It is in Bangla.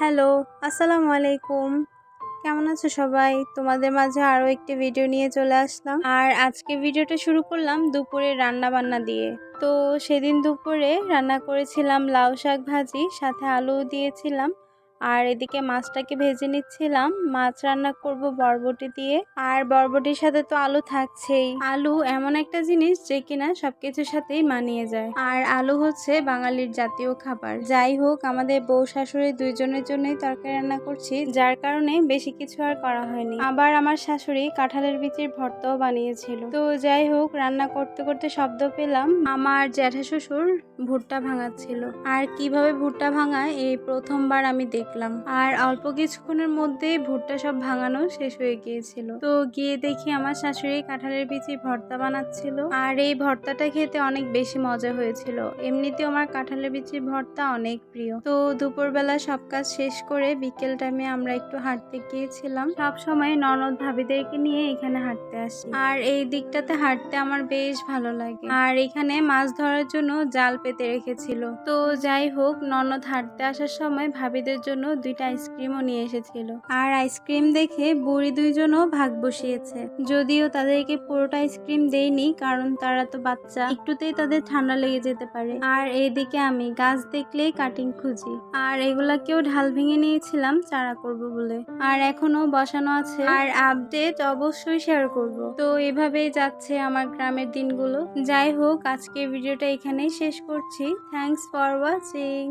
হ্যালো, আসসালামু আলাইকুম। কেমন আছো সবাই? তোমাদের মাঝে আরও একটি ভিডিও নিয়ে চলে আসলাম। আর আজকে ভিডিওটা শুরু করলাম দুপুরে রান্না বান্না দিয়ে। তো সেদিন দুপুরে রান্না করেছিলাম লাউ শাক ভাজি, সাথে আলু দিয়েছিলাম। আর এদিকে মাছটাকে ভেজে নিচ্ছিলাম। মাছ রান্না করব বরবটি দিয়ে। আর বরবটির সাথে তো আলু থাকছেই। আলু এমন একটা জিনিস যে কিনা সবকিছুর সাথেই মানিয়ে যায়। আর আলু হচ্ছে বাঙালির জাতীয় খাবার। যাই হোক, আমাদের বউ শাশুড়ি দুইজনের জন্যই তরকারি রান্না করছি, যার কারণে বেশি কিছু আর করা হয়নি। আবার আমার শাশুড়ি কাঁঠালের বিচির ভর্তাও বানিয়েছিল। তো যাই হোক, রান্না করতে করতে শব্দ পেলাম আমার জ্যাঠা শ্বশুর ভুট্টা ভাঙাচ্ছিল। আর কিভাবে ভুট্টা ভাঙায় এই প্রথমবার আমি দেখলাম। আর অল্প কিছুক্ষণের মধ্যেই ভুট্টা সব ভাঙানো শেষ হয়ে গিয়েছিল। তো গিয়ে দেখি আমার শাশুড়ি কাঁঠালের বিচি ভর্তা বানাচ্ছিল। আর এই ভর্তাটা খেতে অনেক বেশি মজা হয়েছিল। এমনিতেও আমার কাঁঠালের বিচির ভর্তা অনেক প্রিয়। তো দুপুরবেলা সব কাজ শেষ করে বিকেল টাইমে আমরা একটু হাঁটতে গিয়েছিলাম। সব সময় ননদ ভাবিদেরকে নিয়ে এখানে হাঁটতে আসি। আর এই দিকটাতে হাঁটতে আমার বেশ ভালো লাগে। আর এখানে মাছ ধরার জন্য জাল পেতে রেখেছিল। তো যাই হোক, ননদ হাঁটতে আসার সময় ভাবিদের জন্য 2টা আইসক্রিমও নিয়ে এসেছিল। আর আইসক্রিম দেখে বুড়ি দুইজনও ভাগ বসিয়েছে। যদিও তাদেরকে পুরোটা আইসক্রিম দেইনি, কারণ তারা তো বাচ্চা, একটুতেই তাদের ঠান্ডা লেগে যেতে পারে। আর এইদিকে আমি গাছ দেখলেই কাটিং খুঁজি। আর এগুলাকেও ঢাল ভেঙে নিয়েছিলাম চারা করব বলে। আর এখনো বসানো আছে। আর আপডেট অবশ্যই শেয়ার করব। তো এভাবেই যাচ্ছে আমার গ্রামের দিনগুলো। যাই হোক, আজকে ভিডিওটা এখানেই শেষ করছি। Thanks for watching.